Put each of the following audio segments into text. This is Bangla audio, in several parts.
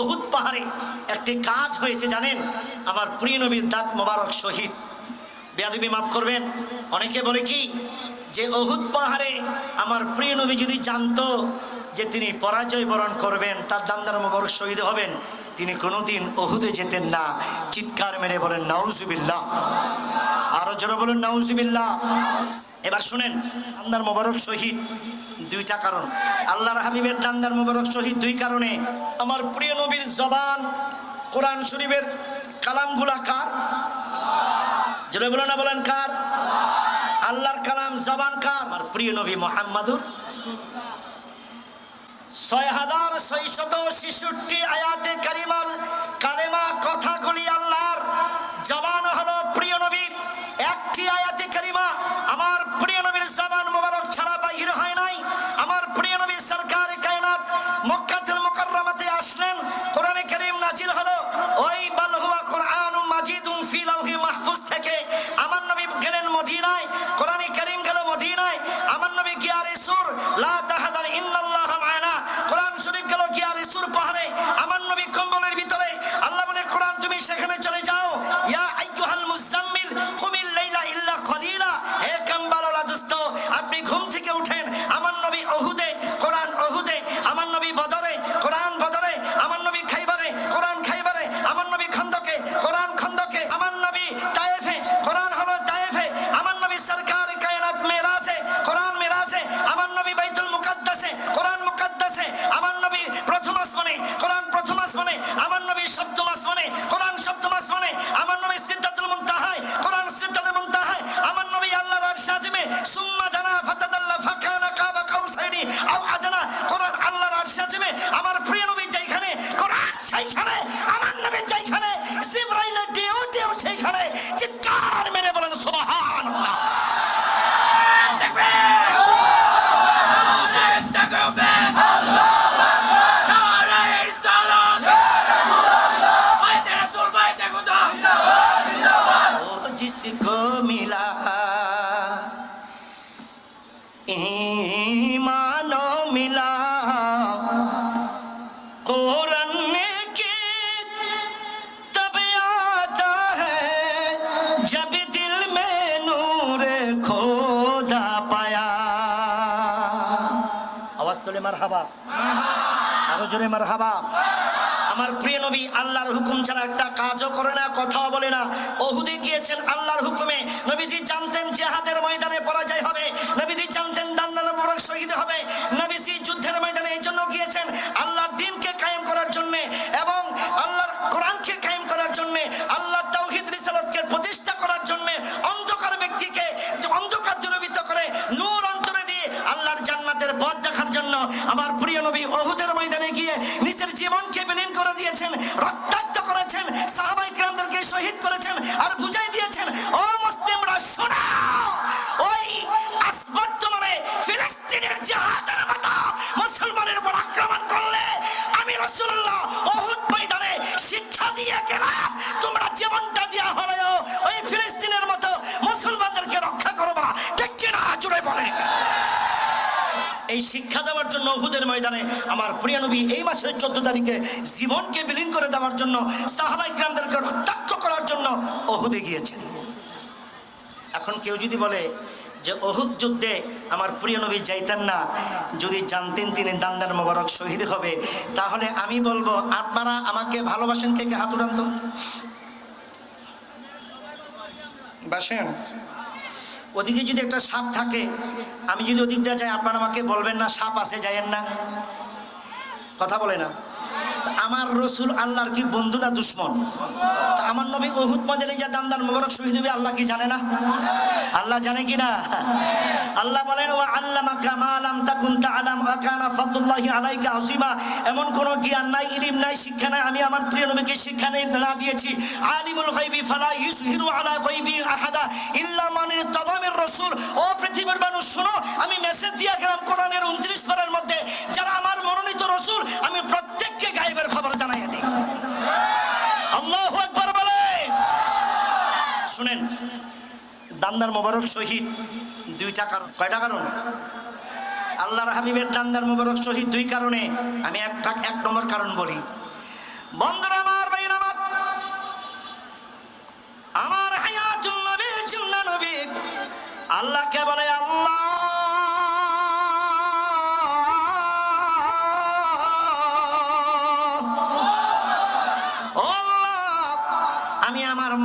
উহুদ পাহাড়ে একটি কাজ হয়েছে জানেন, আমার প্রিয় নবীর দাঁত মোবারক শহীদ। বেয়াদবি মাফ করবেন, অনেকে বলে কি যে উহুদ পাহাড়ে আমার প্রিয় নবী যদি জানতো যে তিনি পরাজয় বরণ করবেন, তার দান্দার মোবারক শহীদ হবেন, তিনি কোনোদিন উহুদে যেতেন না। চিৎকার মেরে বলেন নাউজুবিল্লাহ, আরো জোরে বলেন নাউজুবিল্লাহ। এবার শুনেন, দান্দার মোবারক শহীদ দুইটা কারণ। আল্লাহর হাবিবের দান্দার মোবারক শহীদ দুই কারণে। আমার প্রিয় নবীর জবান, কোরআন শরীফের কালামগুলা কার? জোরে বলেন না, বলেন কার? আল্লাহর কালাম, জবান কার? আমার প্রিয় নবী মুহাম্মাদুর 6666 আয়াতে কারিমার কালেমা কথাগুলি আল্লাহর, জবান হলো প্রিয় নবীর। একটি আয়াতে কারিমা আমার প্রিয় নবীর জবান মোবারক ছাড়া বাহির হয় নাই। আমার প্রিয় নবী সরকারে কায়নাত মক্কাতুল মুকাররমাতে আসলেন, কোরআনে কারীম নাজিল হলো। ওই বাল হুয়া কুরআনুম মাজিদুম ফি লাউহি মাহফুজ থেকে আমার নবী গেলেন মদিনায়, কোরআনে কারীম গেল মদিনায়। আমার নবী গিয়ারে সুর লা তাহাদার ইন্নাল্লাহ মা'ানা, কোরআন শরীফ গেল গিয়ারে সুর পাহাড়ে। আমার নবী কম্বলের ভিতরে, আল্লাহ বলে কোরআন তুমি সেখানে চলে যাও। ইয়া আইয়ুহাল মুজাম্মিল কুমিল লাইলা ইল্লা কলিলা, হে কম্বলওয়ালা দোস্ত আপনি ঘুম থেকে উঠেন। আমার নবী উহুদে, কোরআন উহুদে। আমার নবী বদরে, কোরআন বদরে। আমার নবী খাইবারে, কোরআন খাইবারে। আমার নবী খন্দকে, কোরআন খন্দকে। আমার নবী তায়েফে, কোরআন হলো তায়েফে। আমার নবী সরকার কায়নাত মেরাজে, কোরআন মেরাজে। আমার নবী বাইতুল মুকাদ্দাসে, কোরআন মুকাদ্দাসে। আমার নবী প্রথম আসমানে, কোরআন প্রথম আসমানে। আমার নবী সপ্তম আসমানে, কোরআন সপ্তম আসমানে। আমার নবী সিদরাতুল মুনতাহায়, কোরআন সিদরাতুল মুনতাহায়। আমার নবী আল্লাহর আরশ আজিমে, সুম্মা দানা ফাতাদাল্লা ফাকানা কাবা কাউসাইনি আও আদনা, কোরআন আল্লাহর আরশ আজিমে। আমার প্রিয় নবী যেখানে, কোরআন সেইখানে। আমার নবী যেখানে, জিবরাইলের ঢেউ ঢেউ সেইখানে। চিৎকার মেরে বলেন সুবহানাল্লাহ। जिसको मिला ईमानो मिला कुरान की तब आता है जब दिल में नूर खोदा पाया। आवाज তোলে মারহাবা, আরো জোরে মারহাবা। আমার প্রিয় নবী আল্লাহর হুকুম ছাড়া একটা কাজও করে না, কথাও বলে না। উহুদে গিয়েছেন আল্লাহর হুকুমে। নবীজি জানতেন জিহাদের ময়দানে পরাজয় হবে, নবীজি জানতেন দান্দার মোবারক শহীদ হবে। নবীজি যুদ্ধের ময়দানে এই জন্য গিয়েছেন আল্লাহর দ্বীনকে কায়েম করার জন্য এবং আল্লাহর কোরআনকে কায়েম করার জন্য, আল্লাহর তাওহীদ রিসালাতকে প্রতিষ্ঠা করার জন্য। অন্ধকার ব্যক্তিকে অন্ধকার দূরীভূত করে নূর অন্তরে দিয়ে আল্লাহর জান্নাতের পথ দেখার জন্য আমার প্রিয় নবী উহুদের ময়দানে গিয়ে নিজের জীবনকে বিলীন করে দিয়েছেন, রক্তাক্ত করেছেন, সাহাবায়ে কিরামদেরকে শহীদ করেছেন আর বুঝাই দিয়েছেন, ও মুসলিমরা শোনো, ওই বর্তমানে ফিলিস্তিনের জিহাদের মতো মুসলমানের উপর আক্রমণ করলে আমি রাসূলুল্লাহ উহুদ ময়দানে শিক্ষা দিয়ে গেলাম, তোমরা জীবনটা দেয়া হলেও ওই ফিলিস্তিনের মতো মুসলমানদেরকে রক্ষা করবা। ঠিক কিনা জোরে বলে। এই শিক্ষা দেওয়ার জন্য উহুদের ময়দানে আমার প্রিয় নবী এই মাসের 14 তারিখে জীবনকে বিলীন করে দেওয়ার জন্য, সাহাবায়ে কিরামদেরকে রক্তাক্ত করার জন্য উহুদে গিয়েছেন। এখন কেউ যদি বলে যে উহুদ যুদ্ধে আমার প্রিয় নবী যাইতেন না, যদি জানতেন তিনি দান্দার মোবারক শহীদ হবে, তাহলে আমি বলবো আপনারা আমাকে ভালোবাসেন? কে কে হাত উঠান তো। বাসেন? ওদিকে যদি একটা সাপ থাকে, আমি যদি ওদিক দিয়ে যাই, আপনারা আমাকে বলবেন না সাপ আছে, যাইয়েন না? কথা বলে না। আমার রসুল আল্লাহর কি বন্ধু না দুশ্মন? আমার নবী উহুদ ময়দানে যা দান্দার মোবারক শহীদ হবে আল্লাহ কি জানে না? আল্লাহ জানে কি না? আল্লাহ বলেন ওয়া আল্লামাকা মা লাম তাকুন তাআলাম ওয়া কানা ফাদলুল্লাহি আলাইকা আসীমা। এমন কোন জ্ঞান নাই, ইলম নাই, শিক্ষা নাই আমি আমার প্রিয় নবীকে শিক্ষা না দিয়েছি। আলিমুল গায়বি ফালা ইউযহিরু আলা গায়বি আহাদা ইল্লা মান ইরতাদা মির রাসূল। ও পৃথিবীর মানুষ শোনো, আমি মেসেজ দিয়া গেলাম কোরআনের 29 পারার মধ্যে, যারা আমার মনোনীত রাসূল আমি প্রত্যেককে গায়বের খবর জানাইয়া দিই। আল্লাহু আকবার বলে। শুনেন, দান্দার মোবারক শহীদ দুইটা কারণ। কয়টা কারণ? আল্লাহর হাবিবের দান্দার মোবারক শহীদ দুই কারণে। আমি এক নম্বর কারণ বলি।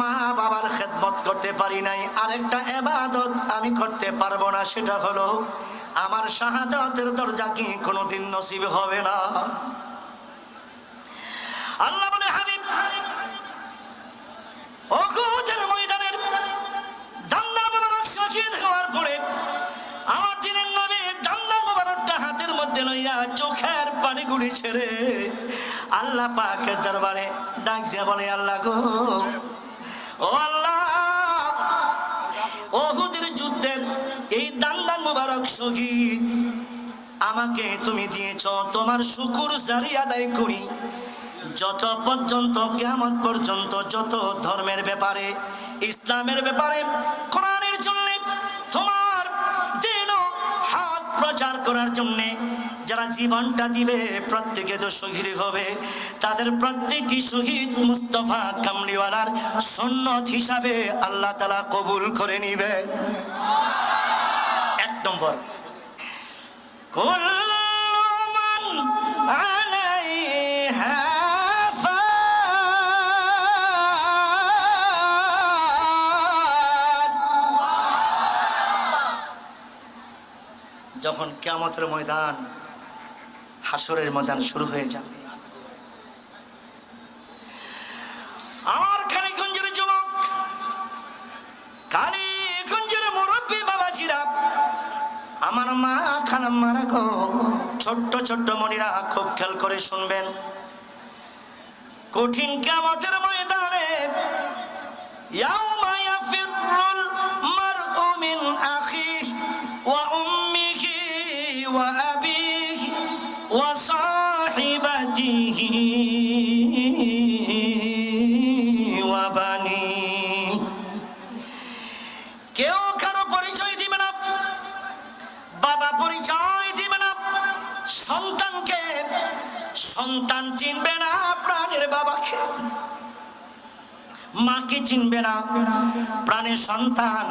মা বাবার খেদমত করতে পারি নাই, আরেকটা ইবাদত আমি করতে পারবো না, সেটা হলো আমার শাহাদাতের দরজা কি কোনোদিন নসিব হবে না। আল্লাহ বলে হাবিব উহুদের ময়দানের দান্দার মোবারক শহীদ হওয়ার পরে আমার দিনের নবী দান্দার মোবারকটা হাতের মধ্যে লইয়া চোখের পানিগুলি ছেড়ে আল্লাহ পাকের দরবারে ডাক দিয়ে বলে, আল্লাহ গো, ও আল্লাহ, উহুদের যুদ্ধের এই দান্দার মোবারক শহীদ আমাকে তুমি দিয়েছ, তোমার শুকর জারি আদায় করি। যত পর্যন্ত কিয়ামত পর্যন্ত যত ধর্মের ব্যাপারে, ইসলামের ব্যাপারে, কোরআনের জন্য, তোমার দ্বীন ও হক প্রচার করার জন্য যারা জীবনটা দিবে প্রত্যেকে তো শহীদ হবে, তাদের প্রত্যেকটি শহীদ মুস্তাফা কামলিওয়ালার সুন্নত হিসাবে আল্লাহ তাআলা কবুল করে নেবেন। এক নম্বর, কুল্লু মান আলাইহা যখন কিয়ামতের ময়দান, হাসরের ময়দান শুরু হয়ে যাবে, আমার কালীগঞ্জের যুবক, কালীগঞ্জের মুরব্বী বাবাজিরা, আমার মা খালাম্মারা গো, ছোট্ট ছোট্ট মনিরা খুব খেয়াল করে শুনবেন। কঠিন কিয়ামতের ময়দানে ইয়াউমা ইয়াফিরুল মারউ মিন আখিহি ওয়া উম্মিহি ওয়া আবিহি ওয়া সাহিবাতিহি ওয়া বানিহি। কেউ কারো পরিচয় দিবে না, বাবা পরিচয় দিবে না সন্তানকে, সন্তান চিনবে না প্রাণের বাবাকে, মাকে চিনবে না প্রাণের সন্তান,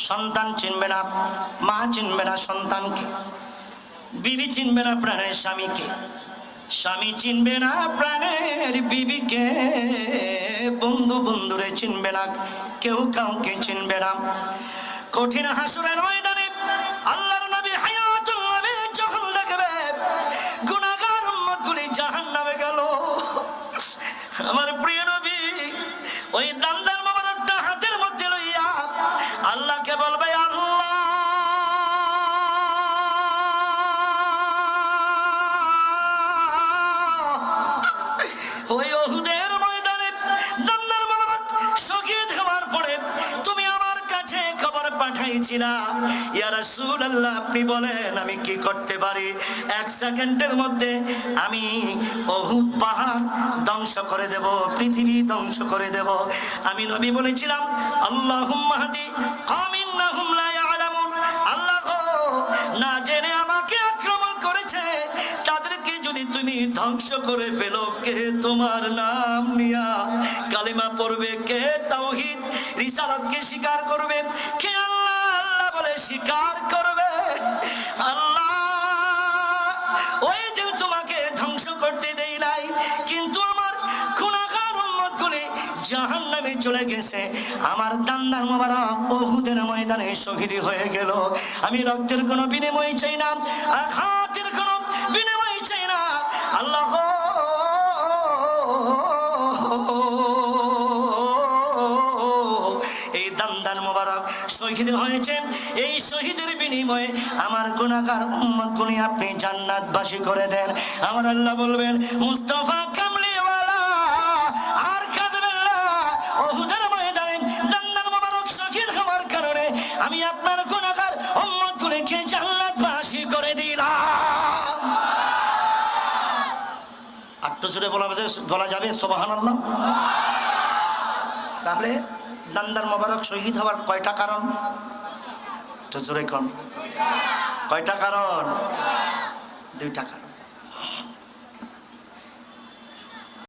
সন্তান চিনবে না মা, চিনবে না সন্তানকে, বিবি চিনবে না প্রাণের স্বামীকে, স্বামী চিনবে না প্রাণের বিবিকে, বন্ধু বন্ধুরে চিনবে না, কেউ কাউকে চিনবে না। কঠিন হাসরের ময়দানে আল্লাহর নবী হায়াতুল নবী যখন দেখবে গুনাহগার উম্মতগুলি জাহান্নামে গেল, আমার প্রিয় নবী ওই দান্দার মোবারকটা হাতের মধ্যে লইয়া আল্লাহকে বলবে, আল্লাহ ওই উহুদের ময়দানে দান্দার মোবারক শহীদ হওয়ার পরে তুমি আমার কাছে খবর পাঠাইছিলা, ইয়া রাসূলুল্লাহ, আপনি বলেন আমি কি করতে পারি? এক সেকেন্ডের মধ্যে আমি উহুদ পাহাড় ধ্বংস করে দেব, পৃথিবী ধ্বংস করে দেব। আমি নবী বলেছিলাম, আল্লাহুম্মা হাদি কওমিন লাহুম লা ইয়ালামুন, আল্লাহ গো, না জেনে আমাকে আক্রমণ করেছে, তাদেরকে যদি তুমি ধ্বংস করে ফেলো, কে তোমার নাম নিয়া কালিমা পড়বে, কে তাওহীদ রিসালাতকে স্বীকার করবে, কে আল্লাহ আল্লাহ বলে স্বীকার করবে? আল্লাহ ওই দিন তোমাকে ধ্বংস করতে দেই নাই, কিন্তু আমার গুনাহগার উম্মতগুলি জাহান্নামে চলে গেছে। আমার দান্দার মোবারক উহুদের ময়দানে শহীদ হয়ে গেল। আমি রক্তের কোনো বিনিময় চাই না, আঘাতের কোনো বিনিময় চাই না। আল্লাহ এই দান্দার মোবারক শহীদ হয়েছেন, এই শহীদের বিনিময়ে আমার গুনাহগার উম্মতগুলি আপনি জান্নাতবাসী করে দেন। আমার আল্লাহ বলবেন, মুস্তাফা কামলিওয়ালা আর কাঁদবেন না, উহুদের ময়দানে দান্দার মোবারক শহীদ হওয়ার কারণে আমি আপনার গুনাহগার উম্মতগুলিকে জান্নাতবাসী করে দিলাম। আটটা জোরে বলা যাবে সুবহানাল্লাহ? তাহলে দান্দার মোবারক শহীদ হওয়ার কয়টা কারণ? একটু জোরে কোন কয়টা কারণ? দুইটা কারণ।